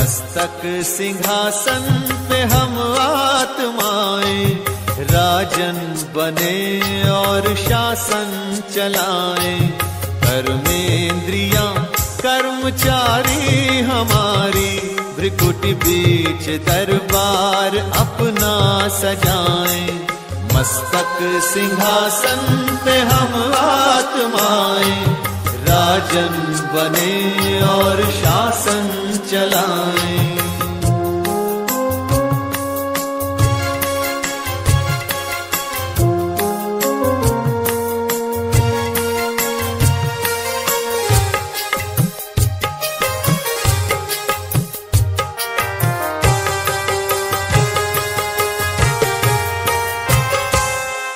मस्तक सिंहासन पे हम आत्माएं, राजन बने और शासन चलाएं। कर्मेंद्रियां कर्मचारी हमारी, भ्रिकुटी बीच दरबार अपना सजाएं। मस्तक सिंहासन पे हम आत्माएं, राजन बने और शासन चलाएं।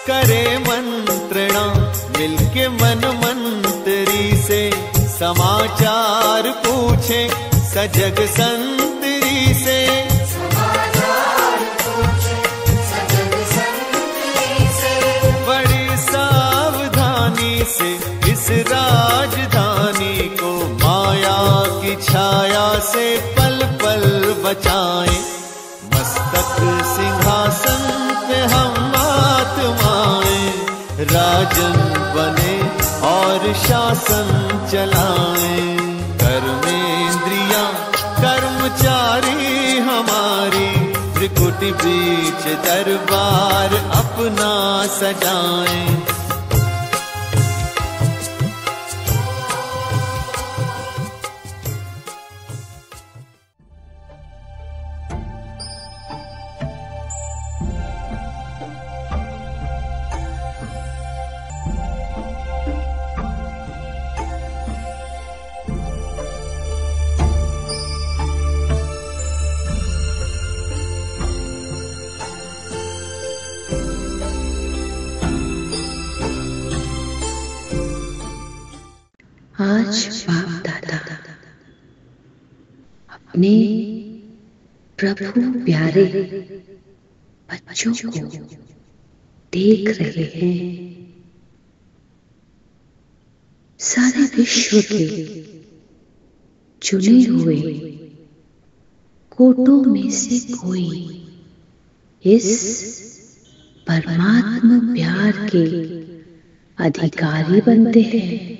करे मंत्रणा मिलके मन मंत्री से, समाचार पूछे सजग संतरी से। समाचार पूछे सजग संतरी से, बड़ी सावधानी से इस राजधानी को माया की छाया से पल पल बचाएं। मस्तक सिंहासन पे हम आत्माएं, राजन बने और शासन चलाएं। कर्मेंद्रियां कर्मचारी हमारी, त्रिकुटी बीच दरबार अपना सजाएं। आज बाप दादा अपने प्रभु प्यारे बच्चों को देख रहे हैं। सारे विश्व के चुने हुए कोटों में से कोई इस परमात्मा प्यार के अधिकारी बनते हैं।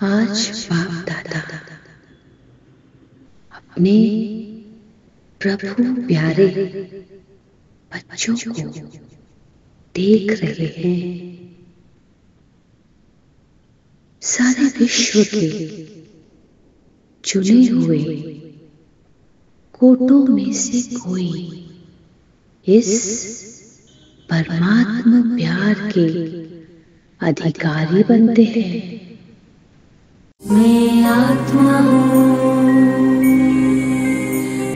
आज बाप दादा अपने प्रभु प्यारे बच्चों को देख रहे हैं। सारे विश्व के चुने हुए कोटों में से कोई इस परमात्मा प्यार के अधिकारी बनते हैं। मैं आत्मा हूँ,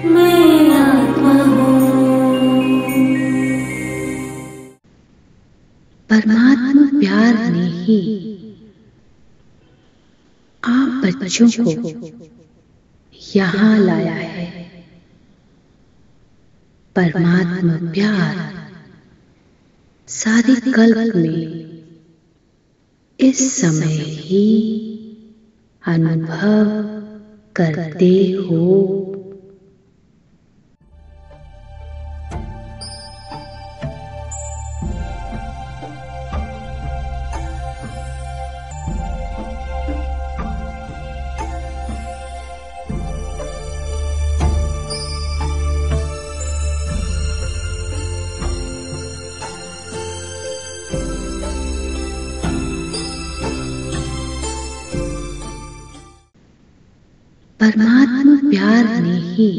मैं आत्मा हूँ। परमात्मा प्यार ने ही आप बच्चों को यहाँ लाया है। परमात्मा प्यार सारे कल्प में इस समय ही अनुभव करते हो। परमात्मा प्यार ने ही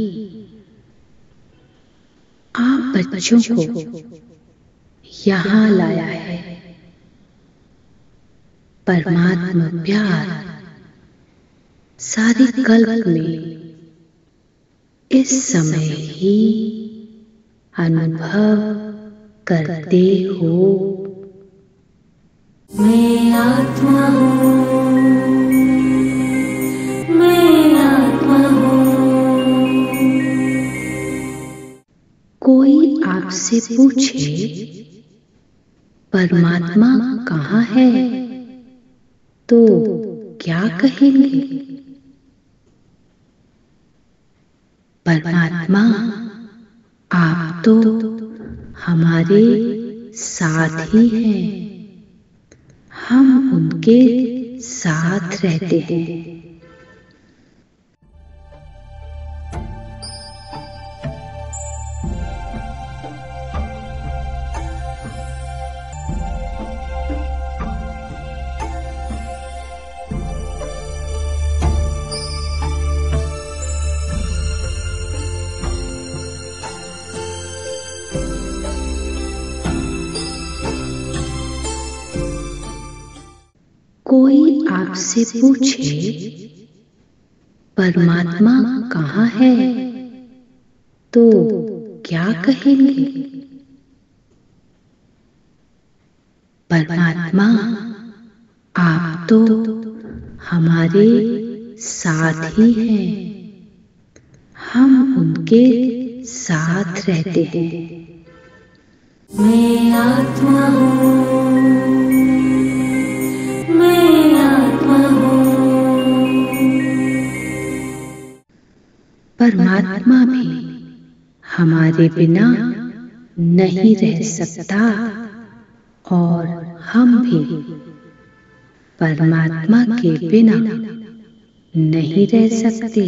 आप बच्चों को यहाँ लाया है। परमात्मा प्यार सारे कल्प में इस समय ही अनुभव करते हो। मैं आत्मा हूँ, मैं आत्मा हूँ। कोई आपसे पूछे परमात्मा कहाँ है, तो क्या कहेंगे? परमात्मा आप तो हमारे साथ ही हैं, हम उनके साथ रहते हैं। कोई आपसे पूछे परमात्मा कहाँ है, तो क्या कहेंगे? परमात्मा आप तो हमारे साथ ही हैं, हम उनके साथ रहते हैं। मैं आत्मा हूँ, मैं आत्मा हूँ। परमात्मा भी हमारे बिना नहीं रह सकता और हम भी परमात्मा के बिना नहीं रह सकते।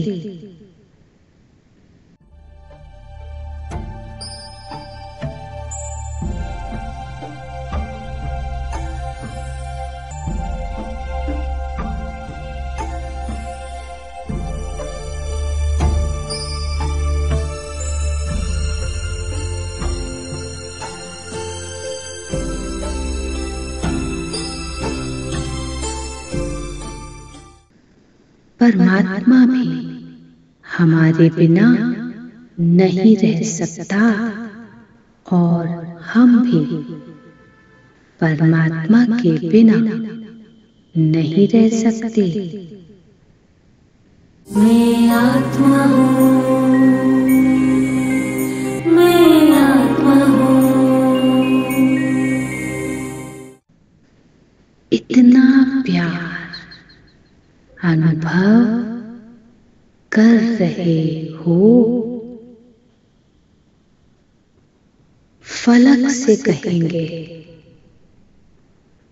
परमात्मा भी हमारे बिना नहीं रह सकता और हम भी परमात्मा के बिना नहीं रह सकते। मैं आत्मा हूँ, मैं आत्मा हूँ। इतना प्यार अनुभव कर रहे हो, फलक से कहेंगे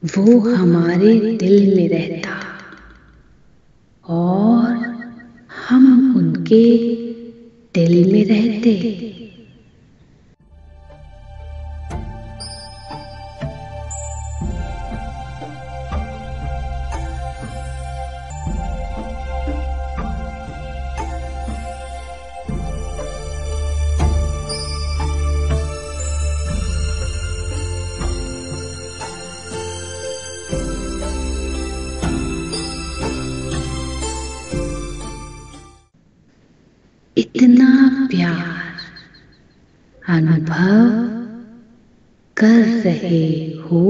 वो हमारे दिल में रहता और हम उनके दिल में रहते। इतना प्यार अनुभव कर रहे हो,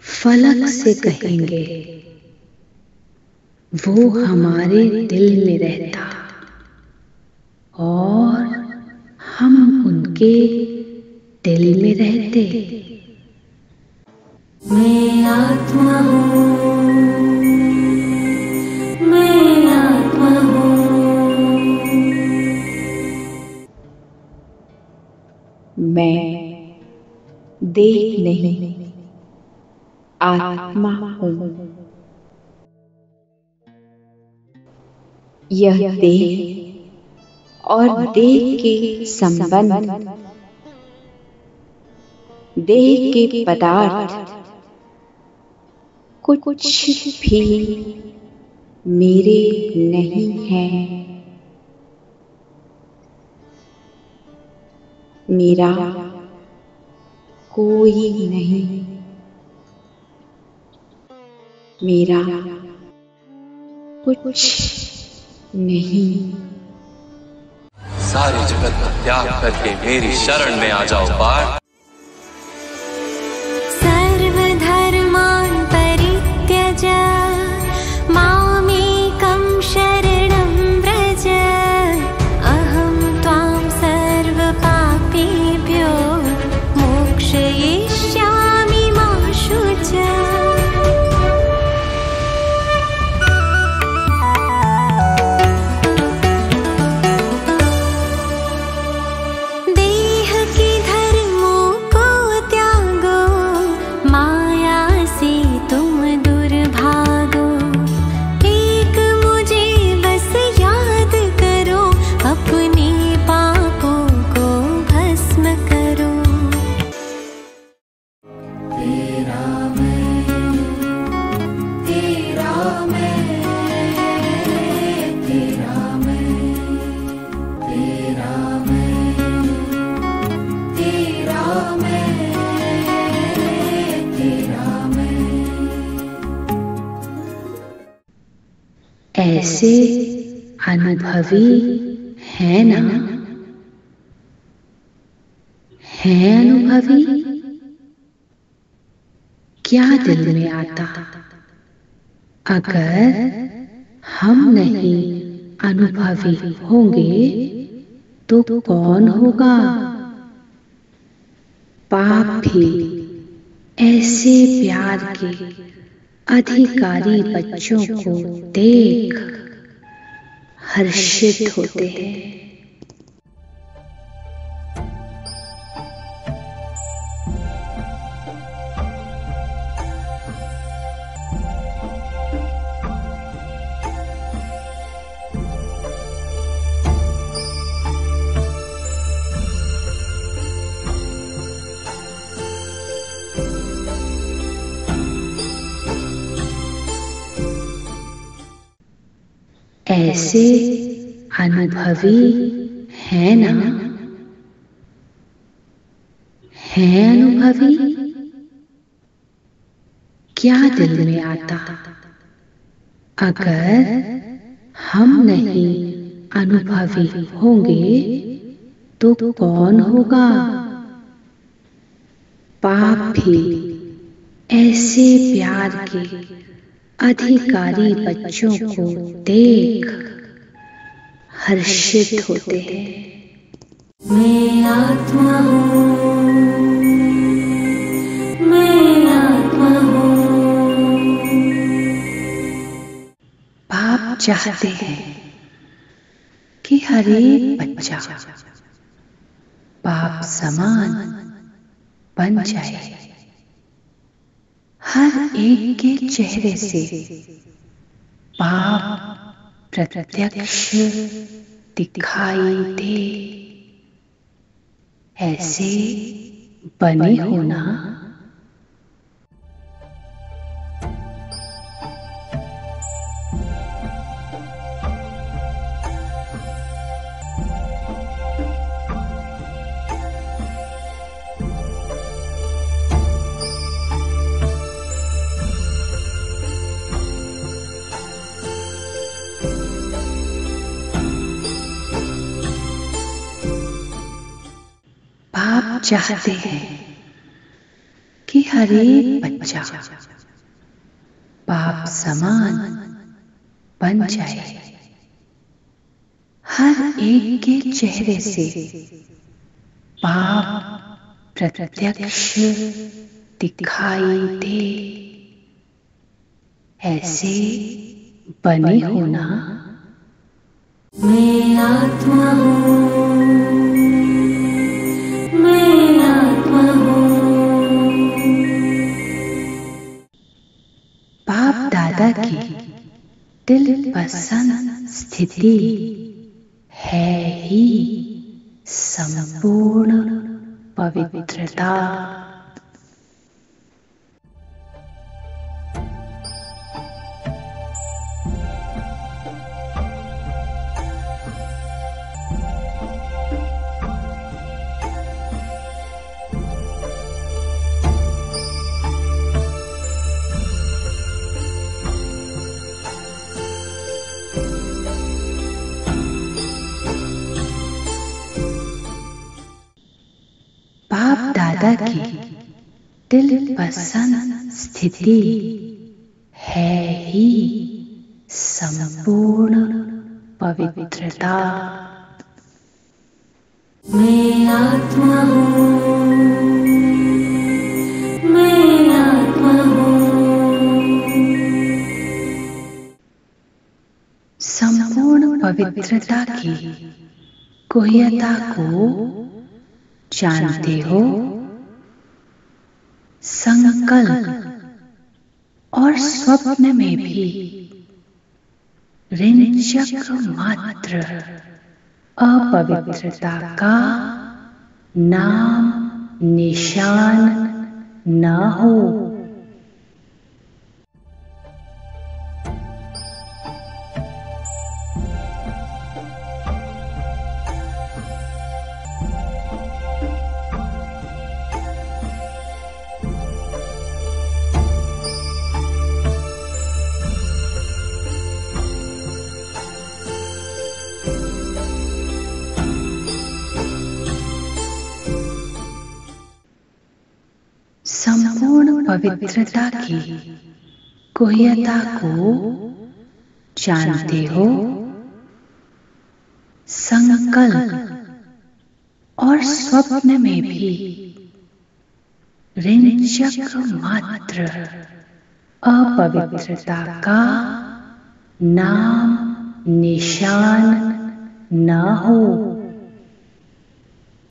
फलक से कहेंगे वो हमारे दिल में रहता और हम उनके दिल में रहते। मैं आत्मा हूँ, मैं आत्मा हूँ। मैं देह नहीं आत्मा हूँ। यह देह और देह के संबंध, देह के पदार्थ कुछ भी मेरे नहीं हैं। मेरा कोई नहीं, मेरा कुछ नहीं। सारे जगत का त्याग करके मेरी शरण में आ जाओ पार्थ। सर्वधर्मान् परित्यज मामेकं शरणं व्रज अहं त्वां सर्वपापेभ्यो मोक्षयिष्यामि मा शुच। देह के धर्मों को त्यागो माया से तुम दुर्भागो। एक मुझे बस याद करो अपने पापों को भस्म करो। तेरा मैं तेरा मैं तेरा मैं तेरा मैं तेरा मैं तेरा मैं। ऐसे अनुभवी है ना? है अनुभवी? क्या दिल में आता अगर हम नहीं अनुभवी होंगे तो कौन होगा? पाप भी ऐसे प्यार के अधिकारी बच्चों को देख हर्षित होते हैं। ऐसे अनुभवी है ना? है अनुभवी? क्या दिल में आता अगर हम नहीं अनुभवी होंगे तो कौन होगा? पाप भी ऐसे प्यार के अधिकारी बच्चों को देख हर्षित होते हैं। मैं आत्मा हूँ, मैं आत्मा हूँ। बाप चाहते हैं कि हर एक बच्चा बाप समान बन जाए। हर एक के चेहरे से पाप प्रत्यक्ष दिखाई दे। ऐसे बने हो ना? बाप चाहते हैं कि हर एक बच्चा बाप समान बन जाए। हर एक के चेहरे से पाप प्रत्यक्ष दिखाई दे। ऐसे बने हो ना? मैं आत्मा हूँ, मैं आत्मा हूँ। बाप दादा की दिल पसंद स्थिति है ही संपूर्ण पवित्रता। दादा की दिल पसंद स्थिति है ही संपूर्ण पवित्रता। मैं आत्मा हूँ, मैं आत्मा हूँ। संपूर्ण पवित्रता की गुह्यता को जानते हो। संकल्प और स्वप्न में भी ऋण चक्र मात्र अपवित्रता का नाम निशान न हो। संपूर्ण पवित्रता की गुह्यता को जानते हो। संकल्प और स्वप्न में भी ऋण चक्र मात्र अपवित्रता का नाम निशान न हो।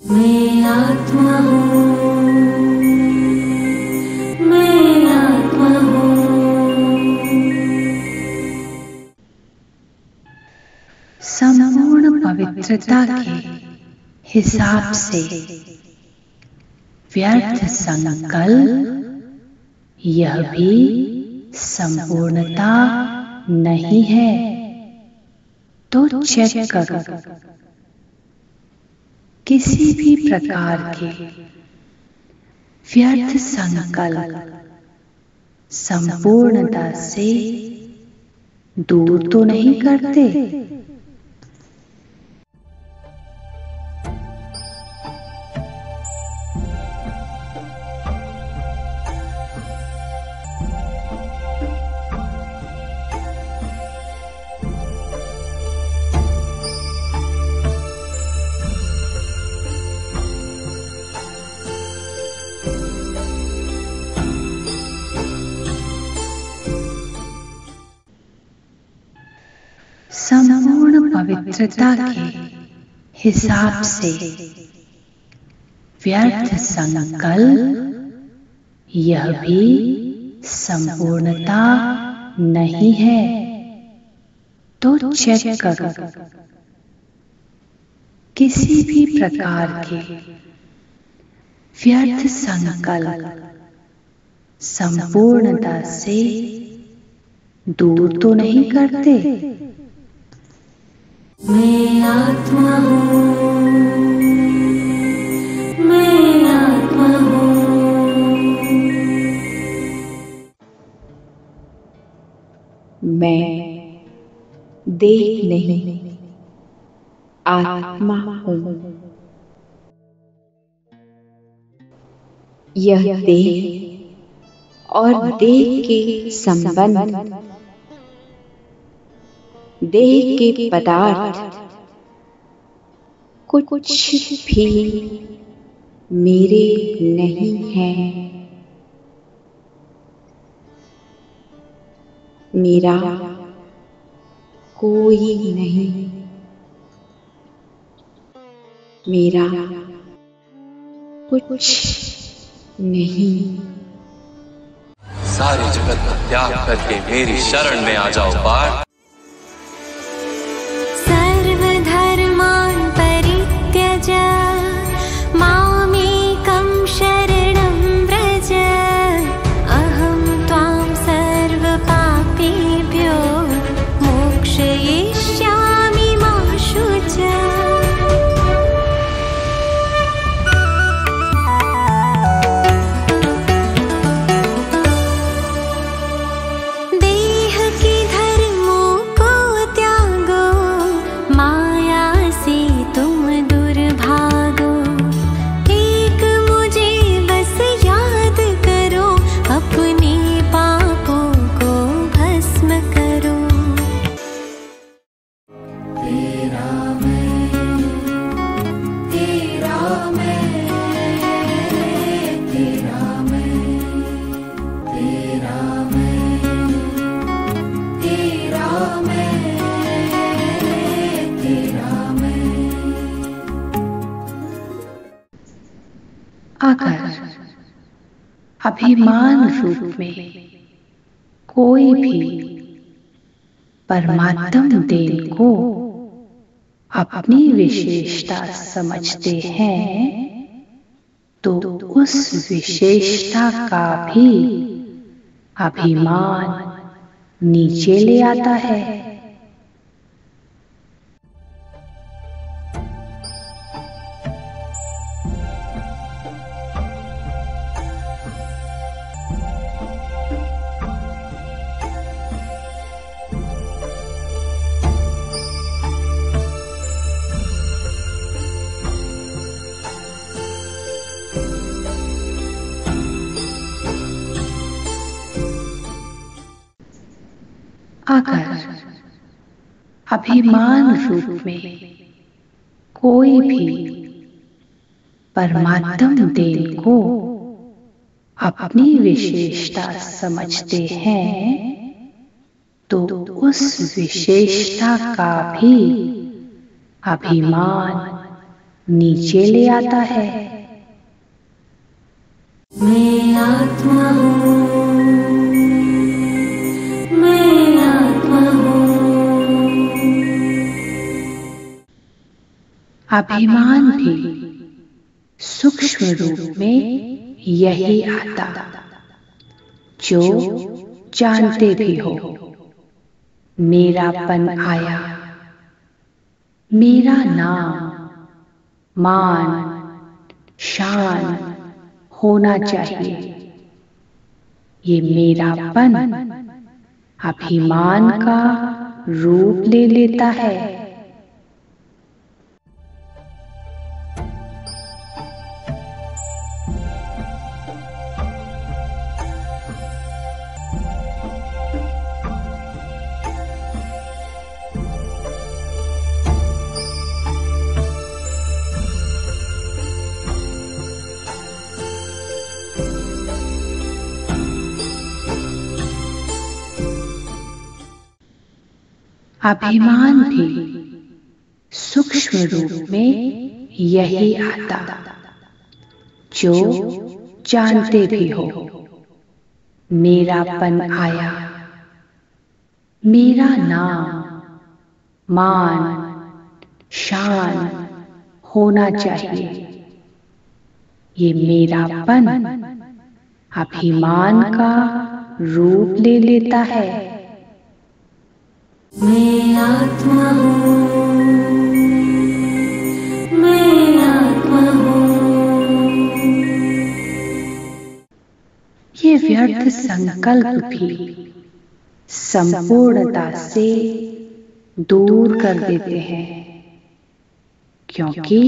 मैं आत्मा हूँ, मैं आत्मा हूँ। संपूर्ण पवित्रता के हिसाब से व्यर्थ संकल्प यह भी संपूर्णता नहीं है। तो चेक करो, किसी भी प्रकार के व्यर्थ संकल्प संपूर्णता से दूर तो नहीं करते। संपूर्ण पवित्रता के हिसाब से व्यर्थ संकल्प यह भी संपूर्णता नहीं है। तो चेक करो, किसी भी प्रकार के व्यर्थ संकल्प संपूर्णता से दूर तो नहीं करते। मैं आत्मा हूँ, मैं आत्मा हूँ। मैं देह नहीं आत्मा हूँ। यह देह और देह के संबंध, देह के पदार्थ कुछ भी मेरे नहीं हैं। मेरा कोई नहीं, मेरा कुछ नहीं। सारे जगत का त्याग करके मेरी शरण में आ जाओ पार्थ। सर्वधर्मान् परित्यज मामेकं शरणं व्रज। अहं त्वां सर्वपापेभ्यो मोक्षयिष्यामि मा शुच। देह के धर्मों मैं, तेरा मैं। अगर अभिमान रूप में कोई भी परमात्म देन को अपनी विशेषता समझते हैं तो उस विशेषता का भी अभिमान नीचे ले आता है। अगर अभिमान रूप में कोई भी परमात्म देन को अपनी विशेषता समझते हैं तो उस विशेषता का भी अभिमान नीचे ले आता है। मैं आत्मा हूँ, अभिमान भी सूक्ष्म रूप में यही आता जो जानते भी हो मेरापन आया, मेरा नाम मान शान होना चाहिए। ये मेरापन अभिमान का रूप ले लेता है। अभिमान भी सूक्ष्म रूप में यही आता जो जानते भी हो मेरापन आया, मेरा नाम मान शान होना चाहिए। ये मेरापन अभिमान का रूप ले लेता है। मैं आत्मा हूँ, मैं आत्मा हूँ। ये व्यर्थ संकल्प भी संपूर्णता से दूर कर देते हैं, क्योंकि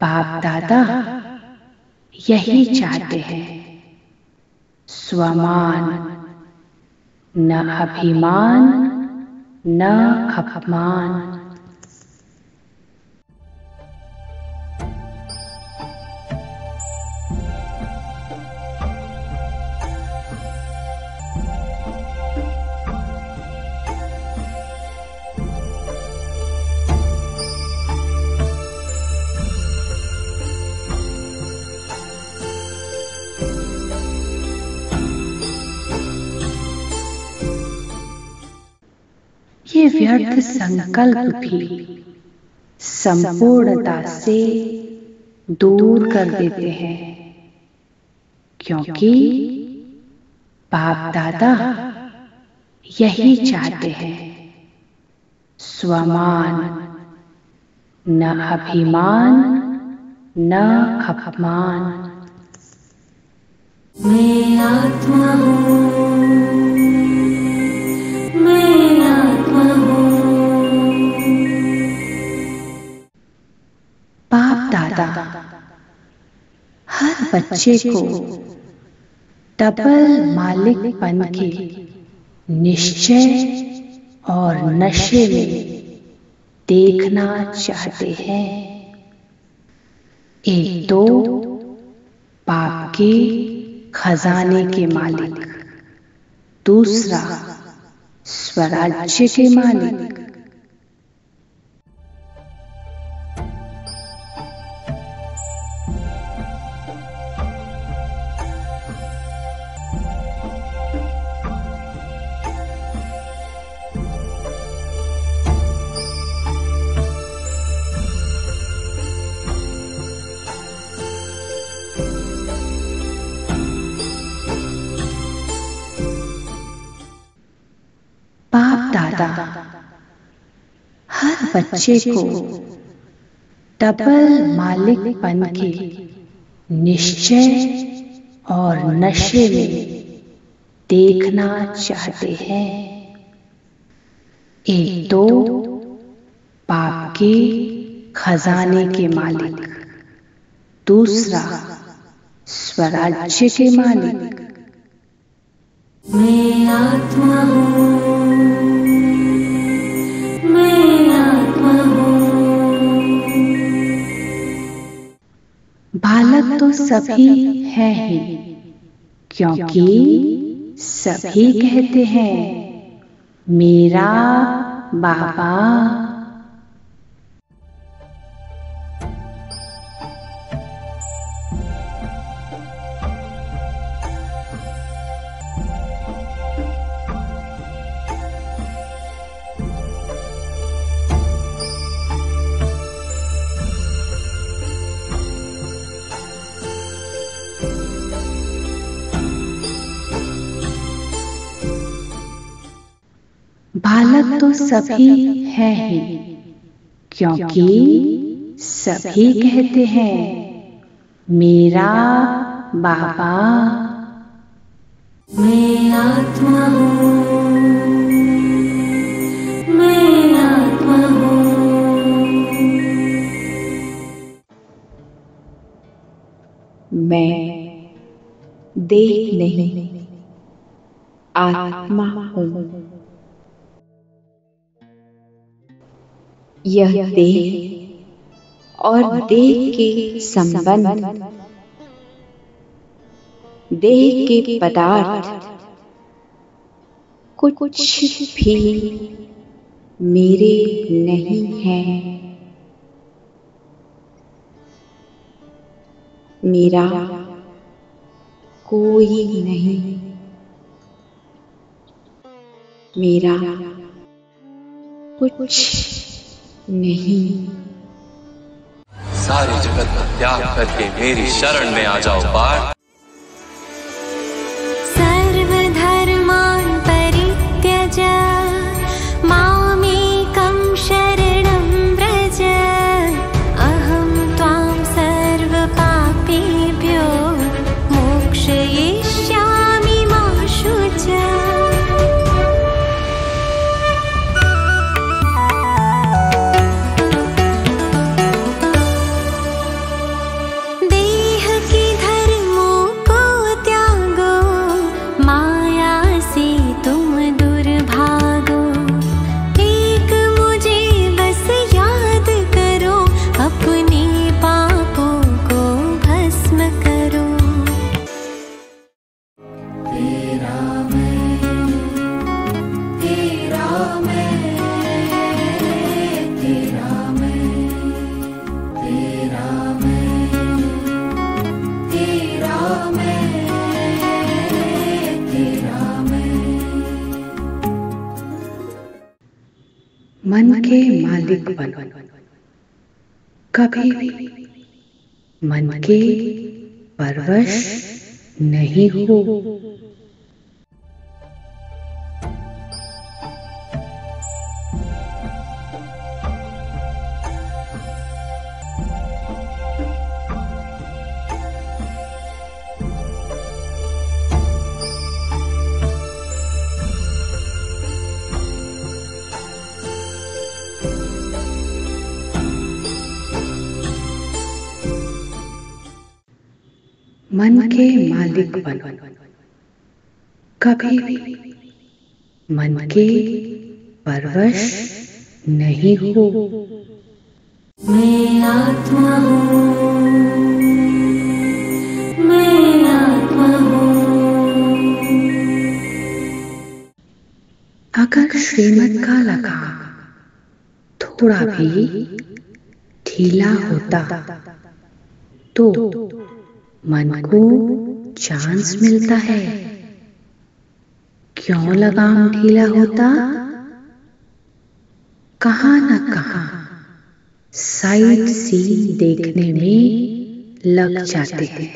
बाप दादा यही चाहते हैं, स्वमान न अभिमान न अपमान। ये व्यर्थ संकल्प भी संपूर्णता से दूर कर देते हैं, क्योंकि बाप दादा यही चाहते हैं, स्वमान न अभिमान न अपमान। मैं आत्मा हूँ, मैं आत्मा हूँ। बाप दादा हर बच्चे को डबल मालिकपन के निश्चय और नशे में देखना चाहते हैं। एक तो पाप के खजाने के मालिक, दूसरा स्वराज्य के मालिक। बाप दादा हर बच्चे को डबल मालिकपन के निश्चय और नशे में देखना चाहते हैं। एक तो बाप के खजाने के मालिक, दूसरा स्वराज्य के मालिक। मैं आत्मा हूँ, मैं आत्मा हूँ। बालक तो सभी हैं ही, क्योंकि सभी कहते हैं मेरा बाबा। बालक तो सभी हैं ही, क्योंकि सभी कहते हैं मेरा बाबा। मैं आत्मा हूँ, मैं आत्मा हूँ। मैं देह नहीं, आत्मा हूँ। यह देह और देह के संबंध, देह के पदार्थ कुछ भी मेरे नहीं हैं। मेरा कोई नहीं, मेरा कुछ नहीं। सारे जगत का त्याग करके मेरी शरण में आ जाओ पार्थ। सर्वधर्मान् परित्यज मामेकं शरणं व्रज। अहं त्वां सर्वपापेभ्यो मोक्षयिष्यामि मा शुच। मन के मालिक बनो, कभी भी मन के परवश नहीं हो। मन के मालिक बनो, कभी भी मन के परवश नहीं हो। मैं आत्मा हूँ, मैं आत्मा हूँ। अगर श्रीमत का लगाम थोड़ा भी ढीला होता तो मन को चांस मिलता है। क्यों लगाम ढीला होता? कहां न कहां साइड सीन देखने में लग जाते हैं।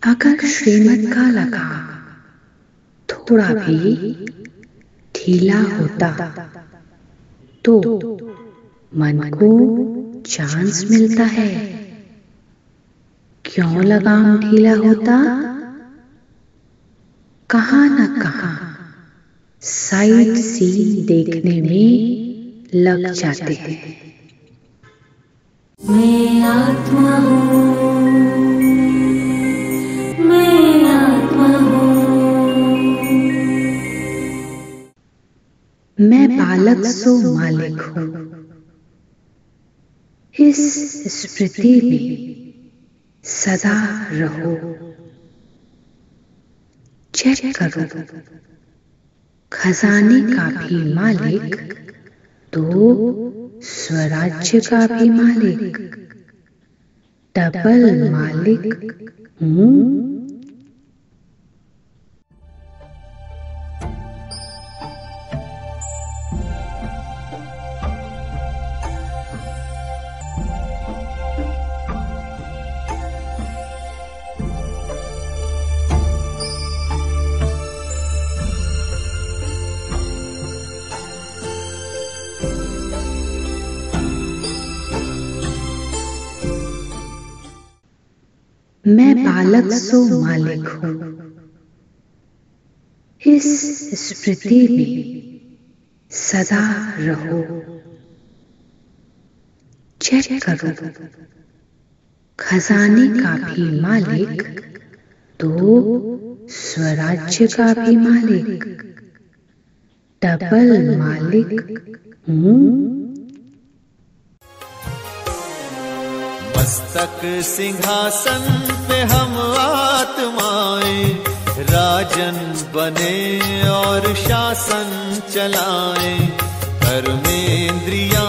अगर श्रीमत का लगाम थोड़ा भी ढीला होता तो मन को चांस मिलता है। क्यों लगाम ढीला होता? कहां न कहां साइड सीन देखने में लग जाते हैं। मैं आत्मा हूँ, मैं आत्मा हूँ। मैं बालक सो मालिक हूँ। इस स्मृति में सदा रहो। चेक करो, खजाने का भी मालिक तो स्वराज्य का भी मालिक, डबल मालिक हूँ। मैं बालक सो मालिक हूँ। इस स्मृति में सदा रहो। चेक करो, खजाने का भी मालिक तो स्वराज्य का भी मालिक, डबल मालिक हूँ। मस्तक सिंहासन पे हम आत्माएं राजन बने और शासन चलाएं। कर्मेंद्रियां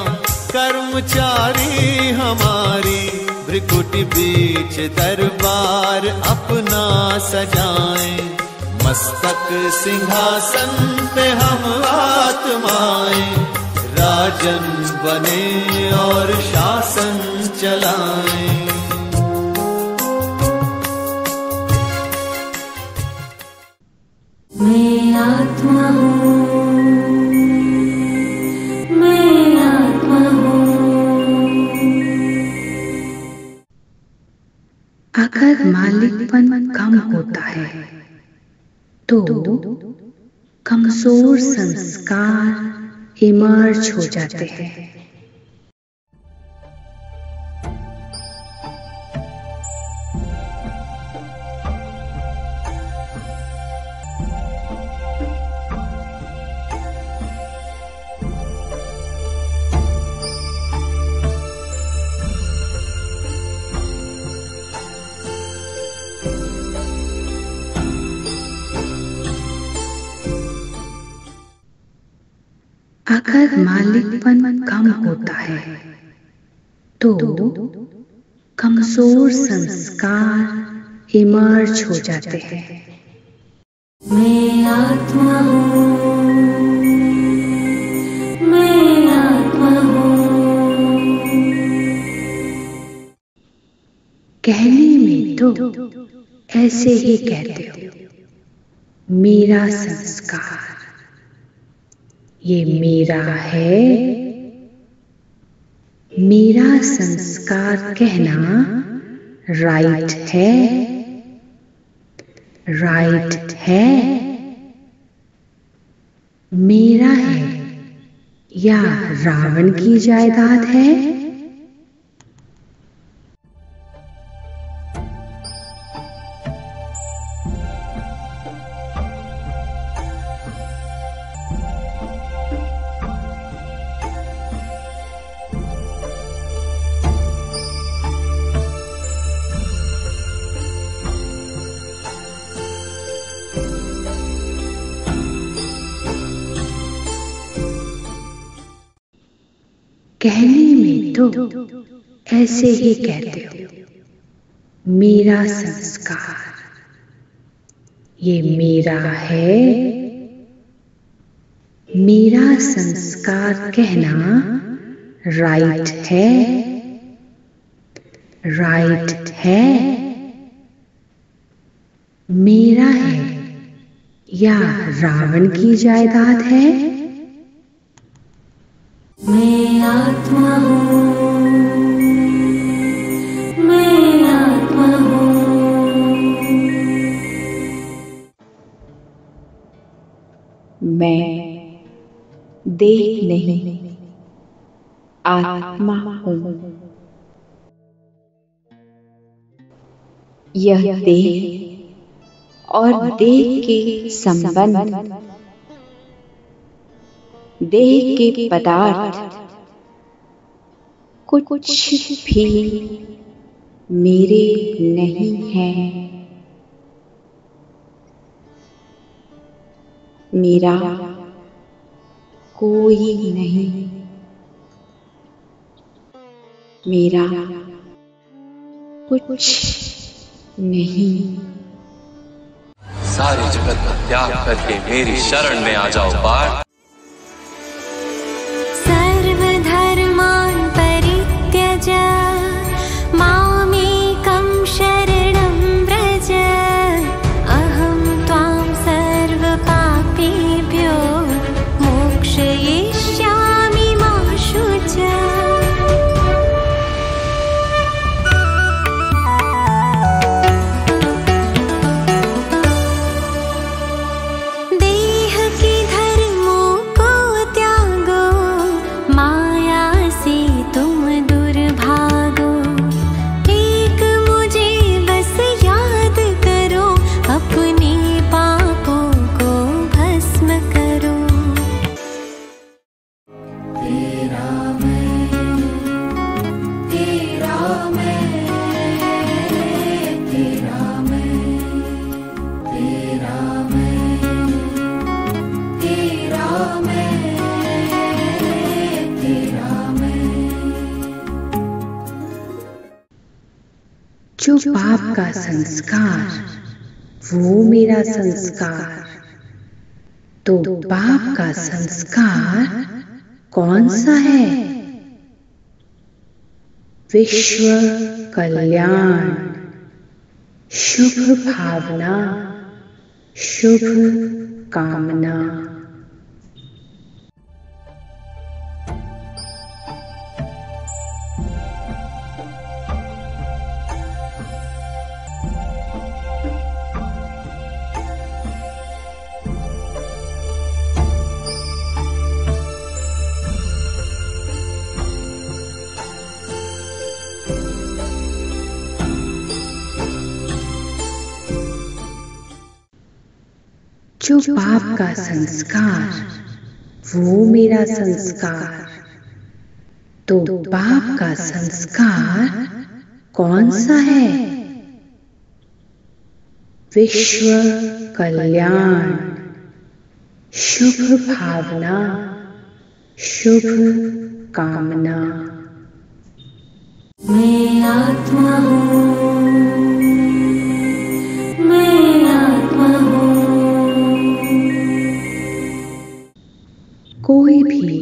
कर्मचारी हमारी, भ्रिकुटी बीच दरबार अपना सजाएं। मस्तक सिंहासन पे हम आत्माएं राजन बने और शासन चलाएं। मैं आत्मा हूँ, मैं आत्मा हूँ। अगर मालिकपन कम होता है तो कमजोर संस्कार इमर्ज हो जाते हैं। अगर मालिकपन कम होता है तो कमजोर संस्कार इमर्ज हो जाते हैं। मैं आत्मा हूँ, मैं आत्मा हूँ। कहने में तो ऐसे ही कहते हो, मेरा संस्कार ये मेरा है। मेरा संस्कार कहना राइट है, राइट है। मेरा है या रावण की जायदाद है? कहने में तो ऐसे ही कहते हो, मेरा संस्कार, ये मेरा है। मेरा संस्कार कहना राइट है, राइट है। मेरा है या रावण की जायदाद है? मैं आत्मा हूँ, मैं आत्मा हूँ। मैं देह नहीं, आत्मा हूँ। यह देह और देह के संबंध, देह के पदार्थ कुछ भी मेरे नहीं हैं। मेरा कोई नहीं, मेरा कुछ नहीं। सारे जगत का त्याग करके मेरी शरण में आ जाओ पार्थ। सर्वधर्मान् परित्यज मामेकं शरणं व्रज। अहं त्वां सर्वपापेभ्यो मोक्षयिष्यामि मा शुच। देह के धर्मों को त्यागो, माया से तुम दुर्भागो। एक मुझे बस याद करो, अपने पापों को भस्म करो। तेरा मैं, तेरा मैं, तेरा मैं, तेरा मैं, तेरा मैं, तेरा मैं। जो पाप का संस्कार वो मेरा संस्कार, तो पाप का संस्कार कौन सा है? विश्व कल्याण, शुभ भावना, शुभ कामना। जो पाप का संस्कार वो मेरा संस्कार, तो पाप का संस्कार कौन सा है? विश्व कल्याण, शुभ भावना, शुभ कामना। मैं आत्मा हूँ, मैं आत्मा हूँ। कोई भी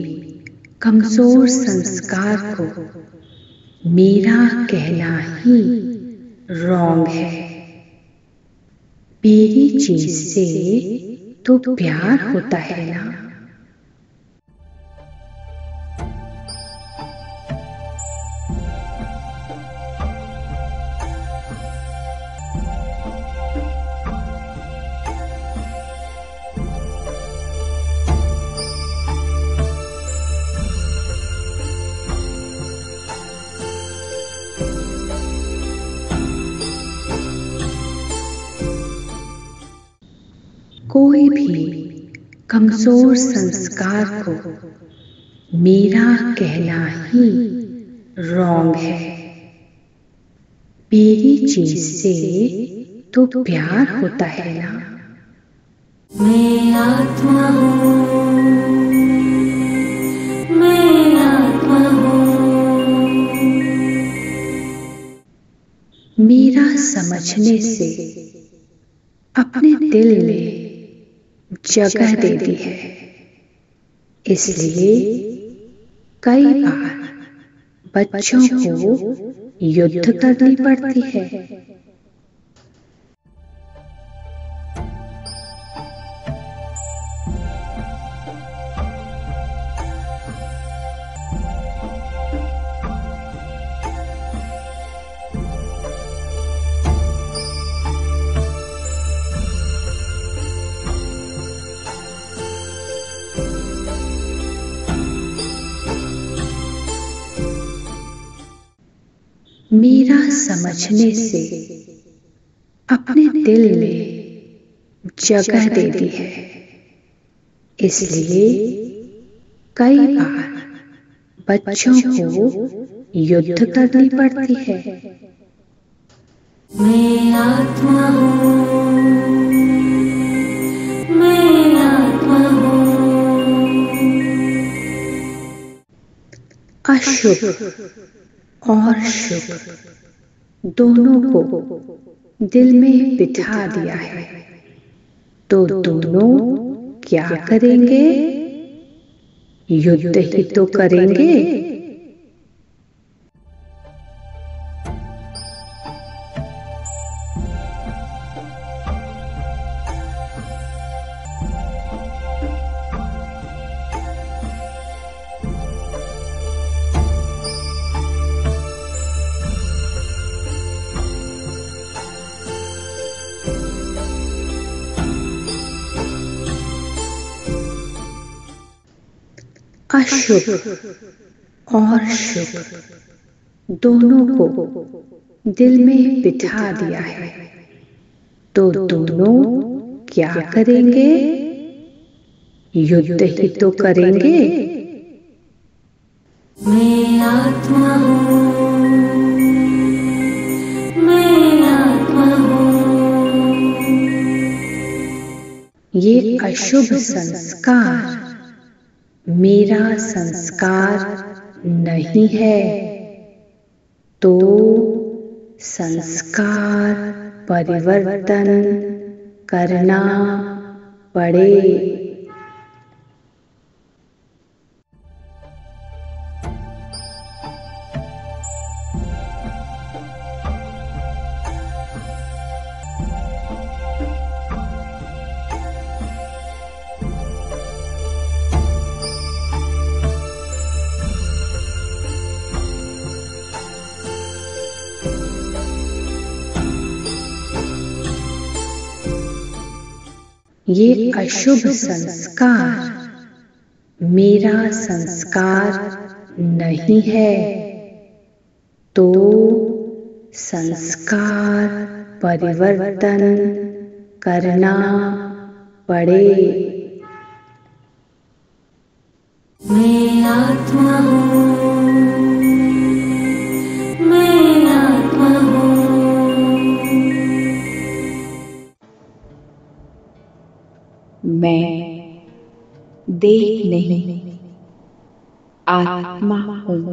कमजोर संस्कार को मेरा कहना ही रॉन्ग है। मेरी चीज से तो प्यार होता है ना। कोई भी कमजोर संस्कार को मेरा कहना ही रॉन्ग है। मेरी चीज से तो प्यार होता है ना। मैं आत्मा हूँ, मैं आत्मा हूँ। मेरा समझने से अपने दिल में जगह दे दी है, इसलिए कई बार बच्चों को युद्ध करनी पड़ती है। मेरा समझने से अपने दिल में जगह दे दी है, इसलिए कई बार बच्चों को युद्ध करनी पड़ती है। मैं आत्मा हूँ, मैं आत्मा हूँ। अशुभ और शुभ दोनों को दिल में बिठा दिया है, तो दोनों क्या करेंगे? युद्ध ही तो करेंगे। अशुभ और शुभ दोनों को दिल में बिठा दिया है, तो दोनों क्या करेंगे? युद्ध ही तो करेंगे। मैं आत्मा हूँ, मैं आत्मा हूँ। ये अशुभ संस्कार मेरा संस्कार नहीं है, तो संस्कार परिवर्तन करना पड़े। ये अशुभ संस्कार मेरा संस्कार नहीं है, तो संस्कार परिवर्तन करना पड़े। मैं आत्मा हूँ, मैं आत्मा हूँ। मैं देह नहीं आत्मा हूँ।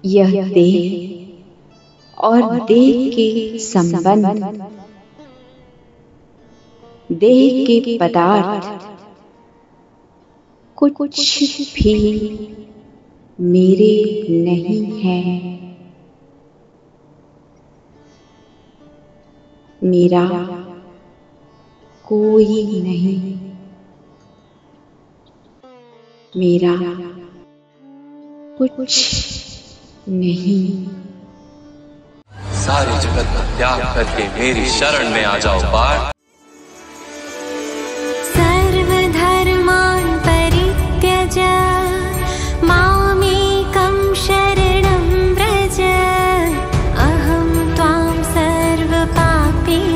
यह देह और देह के संबंध, देह के पदार्थ कुछ भी मेरे नहीं हैं। मेरा कोई नहीं, मेरा कुछ नहीं। सारे जगत का त्याग करके मेरी शरण में आ जाओ पार्थ। सर्वधर्मान् परित्यज मामेकं शरणं व्रज। अहं त्वां सर्वपापेभ्यो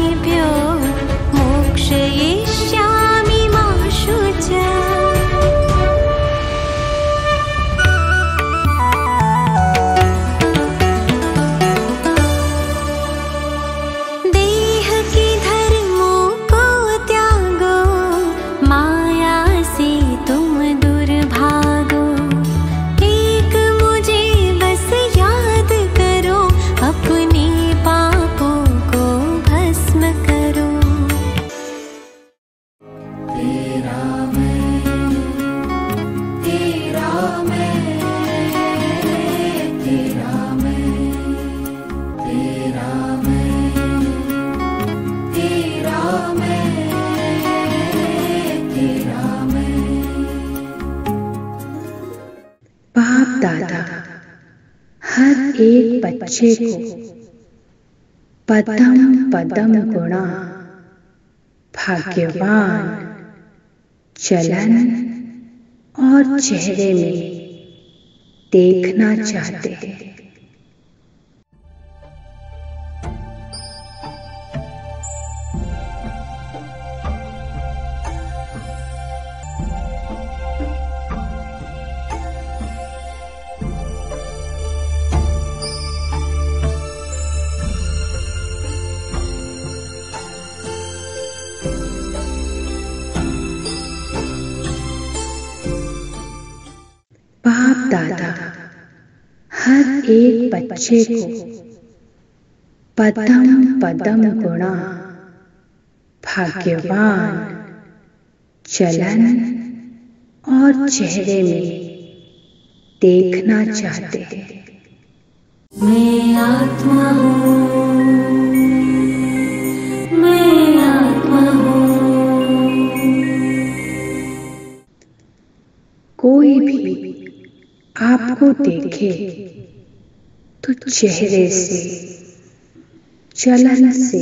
दादा हर एक बच्चे को पदम पदम गुणा भाग्यवान चलन और चेहरे में देखना चाहते हैं। बाप दादा हर एक बच्चे को पदम पदम गुणा भाग्यवान चलन और चेहरे में देखना चाहते हैं। मैं आत्मा हूँ, मैं आत्मा हूँ। कोई भी आपको देखे तो चेहरे से चलन से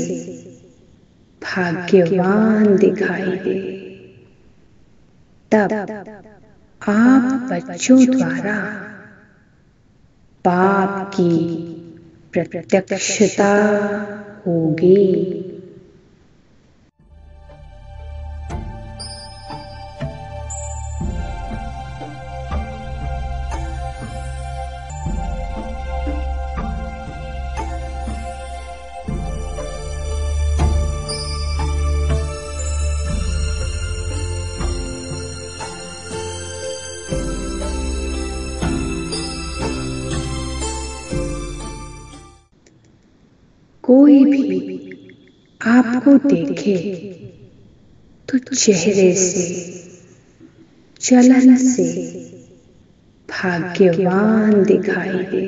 भाग्यवान दिखाई दे। तब आप बच्चों द्वारा पाप की प्रत्यक्षता होगी। कोई भी आपको देखे तो चेहरे से चलन से भाग्यवान दिखाई दे।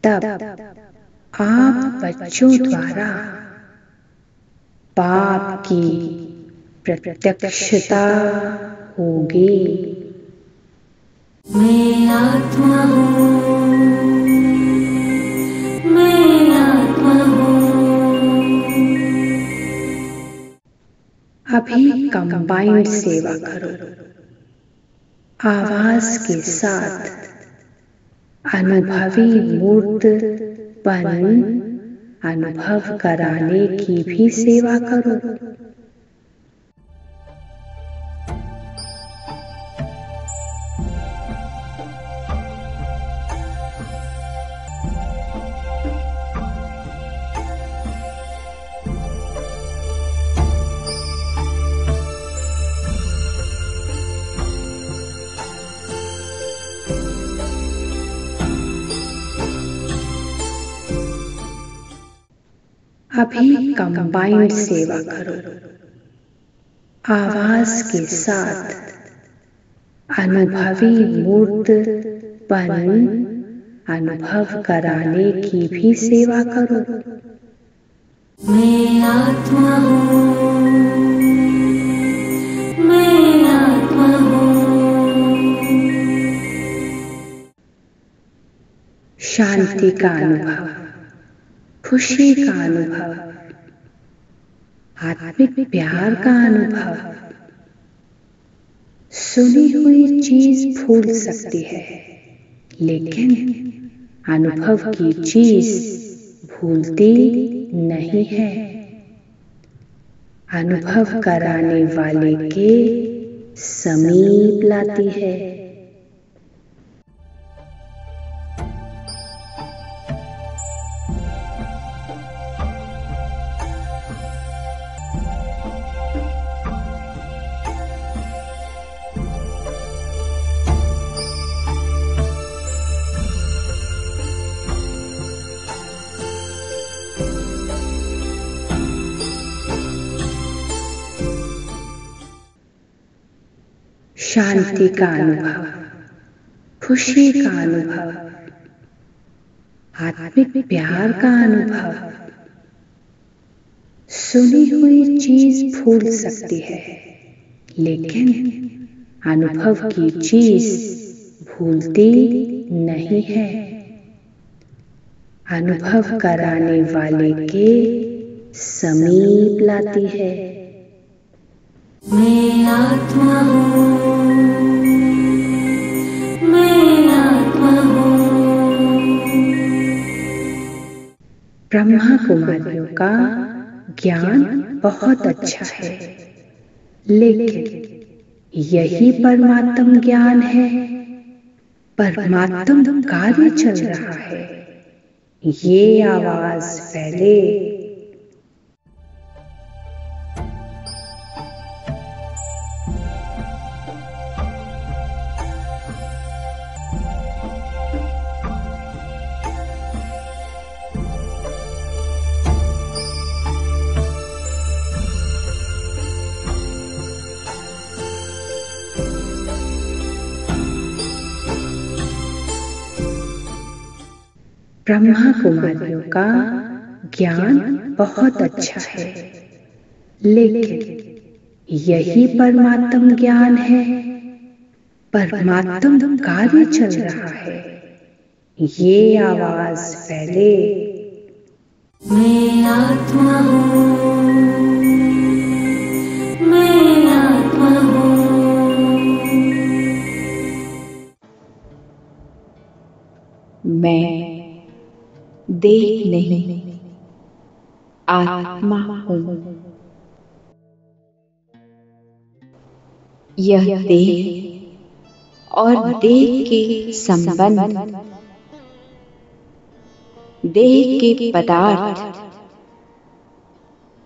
तब आप बच्चों द्वारा पाप की प्रत्यक्षता होगी। मैं आत्मा हूँ, मैं आत्मा हूँ। अभी कंबाइंड सेवा करो। आवाज के साथ अनुभवी मूर्तपन अनुभव कराने की भी सेवा करो। अभी कंबाइंड सेवा करो। आवाज के साथ अनुभवी मूर्तपन अनुभव कराने की भी सेवा करो। मैं आत्मा हूँ, मैं आत्मा हूँ। शांति का अनुभव, खुशी का अनुभव, आत्मिक प्यार का अनुभव। सुनी हुई चीज भूल सकती है, लेकिन अनुभव की चीज भूलती नहीं है। अनुभव कराने वाले के समीप लाती है। शांति का अनुभव, खुशी का अनुभव, आत्मिक प्यार का अनुभव। सुनी हुई चीज भूल सकती है, लेकिन अनुभव की चीज भूलती नहीं है। अनुभव कराने वाले के समीप लाती है। मैं आत्मा हूँ, मैं आत्मा हूँ। ब्रह्मा कुमारियों का ज्ञान बहुत अच्छा है, लेकिन यही परमात्म ज्ञान है। परमात्म कार्य चल रहा है। ये आवाज फैले। ब्रह्मा कुमारियों का ज्ञान बहुत अच्छा है, लेकिन यही परमात्म ज्ञान है। परमात्म कार्य चल रहा है। ये आवाज फैले। मैं आत्मा हूँ, मैं आत्मा हूँ। मैं देह नहीं, आत्मा हूँ। यह देह और देह के संबंध, देह के पदार्थ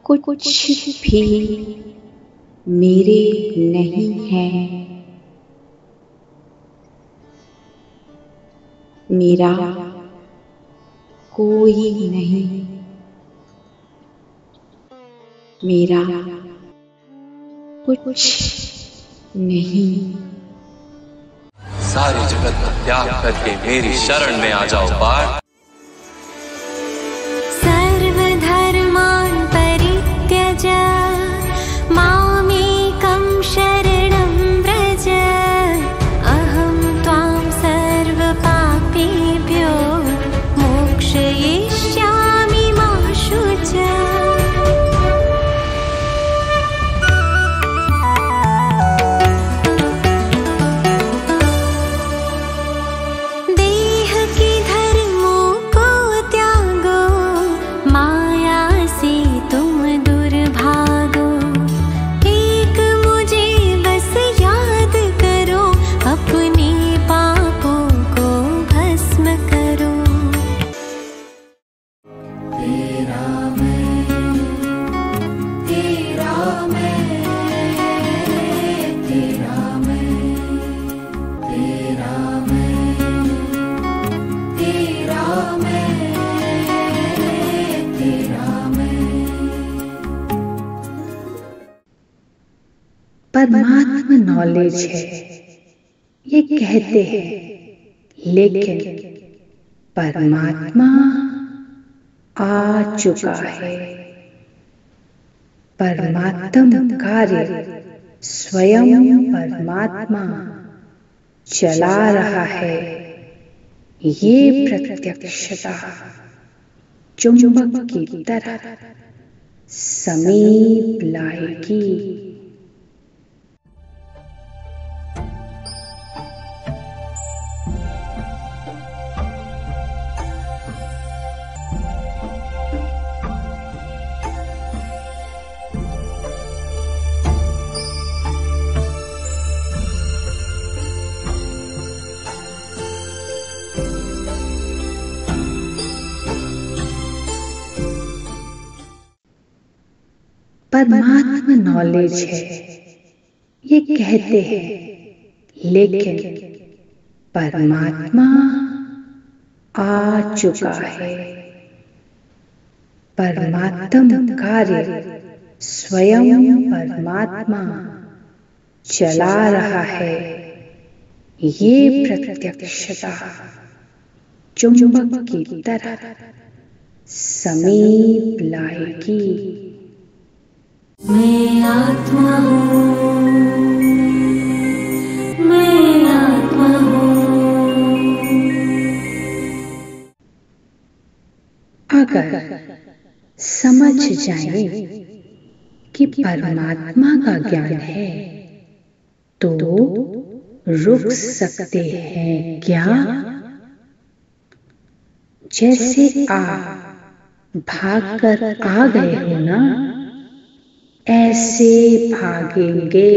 कुछ भी मेरे नहीं हैं। मेरा कोई नहीं, मेरा कुछ नहीं। सारे जगत का त्याग करके मेरी शरण में आ जाओ पार्थ। सर्वधर्मान् परित्यज मामेकं शरणं व्रज। अहं त्वां सर्वपापेभ्यो मोक्षयिष्यामि मा शुच। देह के धर्मों को त्यागो, माया से तुम दुर्भागो। एक मुझे बस याद करो, अपने पापों को भस्म करो। तेरा मैं, तेरा मैं, तेरा मैं, तेरा मैं, तेरा मैं, तेरा मैं। परमात्मा नॉलेज है, ये कहते हैं, लेकिन परमात्मा आ चुका है। परमात्म कार्य स्वयं परमात्मा चला रहा है। ये प्रत्यक्षता चुंबक की तरह समीप लाएगी। परमात्मा नॉलेज है, ये कहते हैं, लेकिन परमात्मा आ चुका है। परमात्म कार्य स्वयं परमात्मा चला रहा है। ये प्रत्यक्षता चुंबक की तरह समीप लाएगी। मैं आत्मा हूँ, मैं आत्मा हूँ। अगर समझ जाए कि परमात्मा का ज्ञान है तो रुक सकते हैं क्या? जैसे आप भाग कर आ गए हो ना, ऐसे भागेंगे।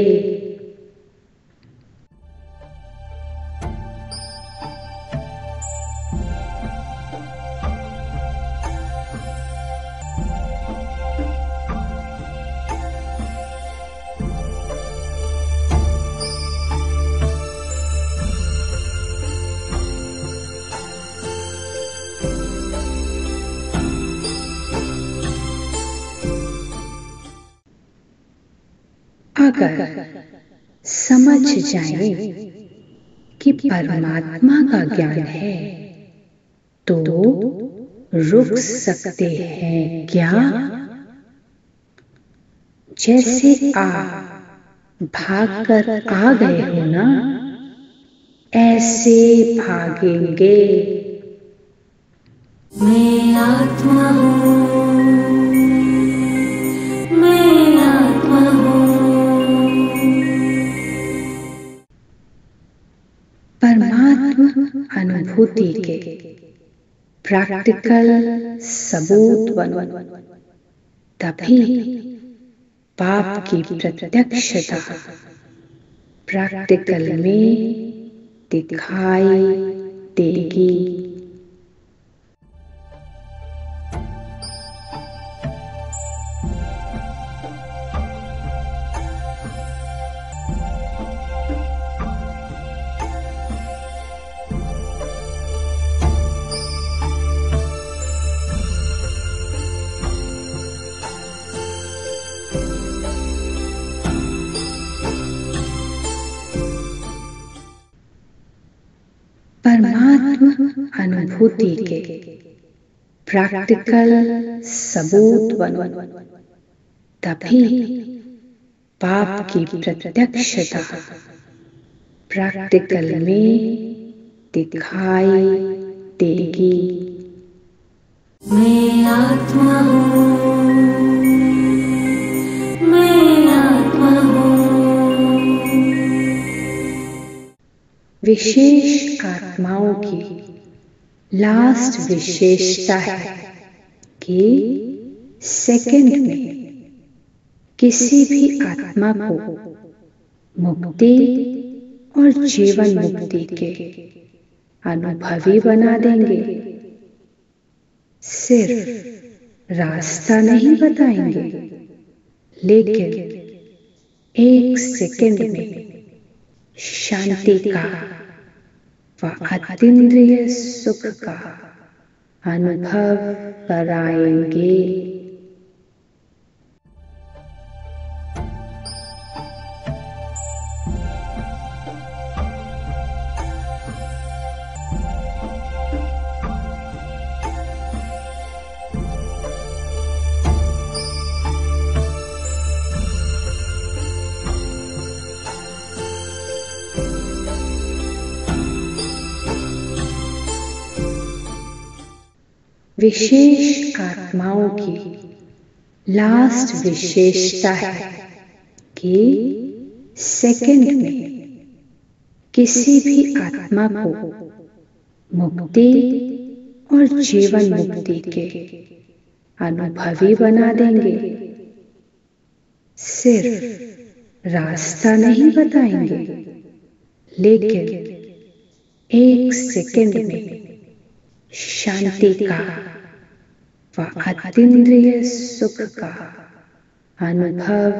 अगर समझ जाए कि परमात्मा का ज्ञान है तो रुक सकते हैं क्या? जैसे आप भाग कर आ गए हो ना, ऐसे भागेंगे। मैं आत्मा हूँ, मैं आत्मा हूँ। परमात्मा अनुभूति के प्रैक्टिकल सबूत बनो, तभी पाप की प्रत्यक्षता प्रैक्टिकल में दिखाई देगी। परमात्मा अनुभूति के प्रैक्टिकल सबूत बनो, तभी पाप की प्रत्यक्षता प्रैक्टिकल में दिखाई देगी। मैं आत्मा हूँ, मैं आत्मा हूँ। विशेष आत्माओं की लास्ट विशेषता है कि सेकंड में किसी भी आत्मा को मुक्ति और जीवन मुक्ति के अनुभवी बना देंगे। सिर्फ रास्ता नहीं बताएंगे, लेकिन एक सेकंड में शांति का व अतीन्द्रिय सुख का अनुभव कराएंगे। विशेष आत्माओं की लास्ट विशेषता है कि सेकंड में किसी भी आत्मा को मुक्ति और जीवन मुक्ति के अनुभवी बना देंगे। सिर्फ रास्ता नहीं बताएंगे, लेकिन एक सेकंड में शांति का व अतीन्द्रिय सुख का अनुभव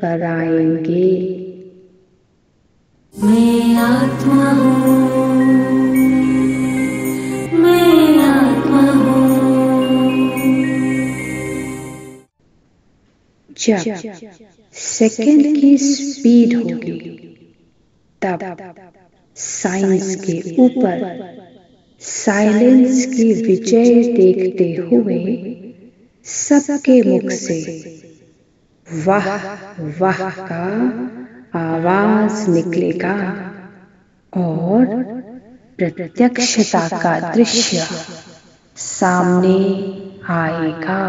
कराएंगे। मैं आत्मा हूँ, मैं आत्मा हूँ। जब सेकंड की स्पीड होगी, तब साइंस के ऊपर साइलेंस की विजय देखते हुए सबके मुख से वाह वाह का आवाज निकलेगा और प्रत्यक्षता का दृश्य सामने आएगा।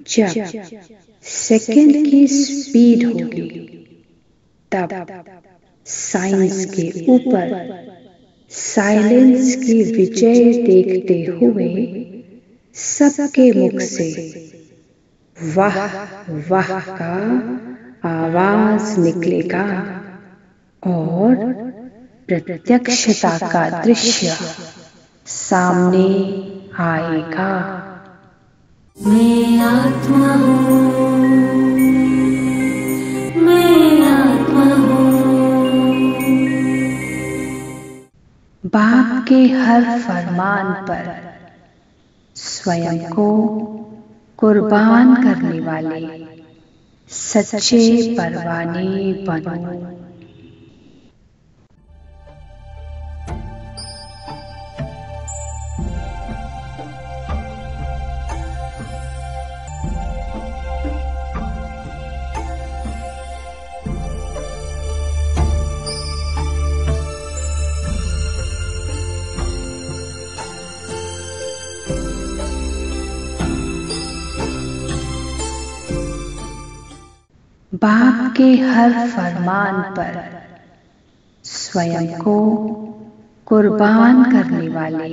जब सेकंड की स्पीड होगी तब साइंस के ऊपर साइलेंस की विजय देखते हुए सबके मुख से वाह वाह का आवाज निकलेगा और प्रत्यक्षता का दृश्य सामने आएगा। मैं आत्मा हूँ, मैं आत्मा हूँ। बाप के हर फरमान पर स्वयं को कुर्बान करने वाले सच्चे परवाने बनो। बाप के हर फरमान पर स्वयं को कुर्बान करने वाले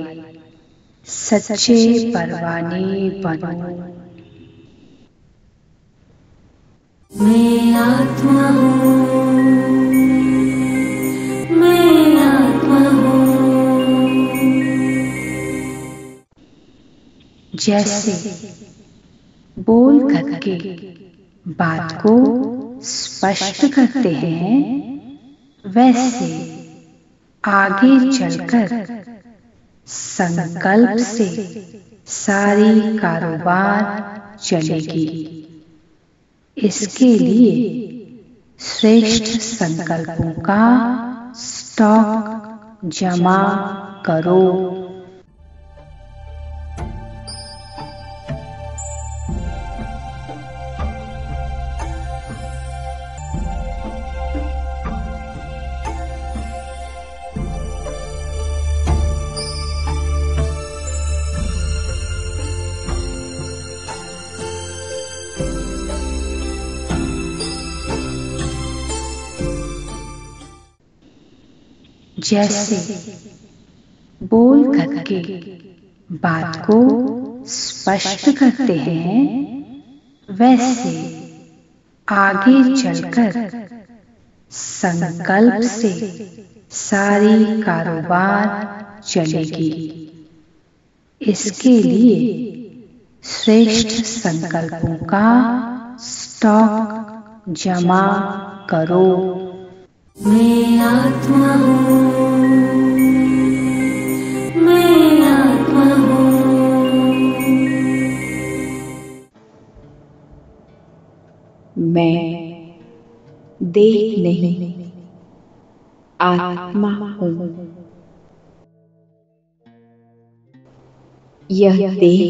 सच्चे परवाने बनो। मैं आत्मा हूँ, मैं आत्मा हूँ। जैसे बोल करके बात को स्पष्ट करते हैं, वैसे आगे चलकर संकल्प से सारी कारोबार चलेगी। इसके लिए श्रेष्ठ संकल्पों का स्टॉक जमा करो। जैसे बोल करके बात को स्पष्ट करते हैं, वैसे आगे चलकर संकल्प से सारी कारोबार चलेगी। इसके लिए श्रेष्ठ संकल्पों का स्टॉक जमा करो। मैं आत्मा हूँ, मैं आत्मा हूँ। मैं देह नहीं, आत्मा हूँ। यह देह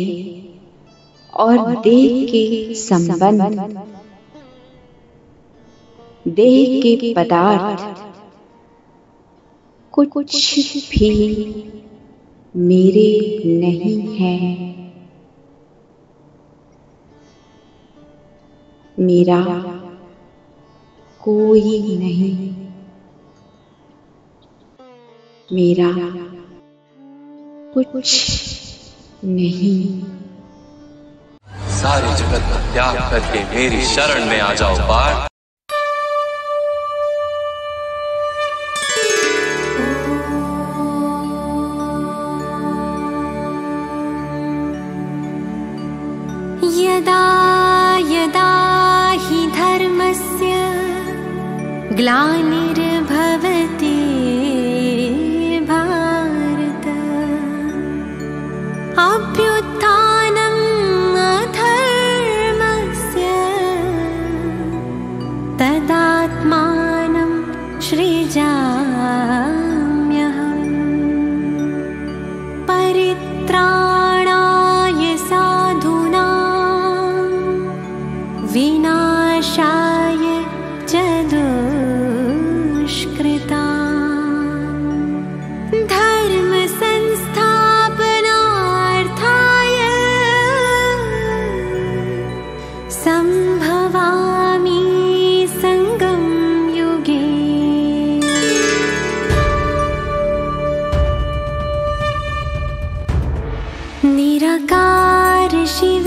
और देह के संबंध, देह के पदार्थ कुछ भी मेरे नहीं हैं। मेरा कोई नहीं, मेरा कुछ नहीं। सारे जगत का त्याग करके मेरी शरण में आ जाओ पार्थ। यदा यदा हि धर्मस्य ग्लानिर्भवति भारत, अभ्युत्थानम् अधर्मस्य परित्राणाय साधूनां विनाशाय च दुष्कृताम् धर्म संस्थापनार्थाय संभवामि संगम युगे। निराकार शिव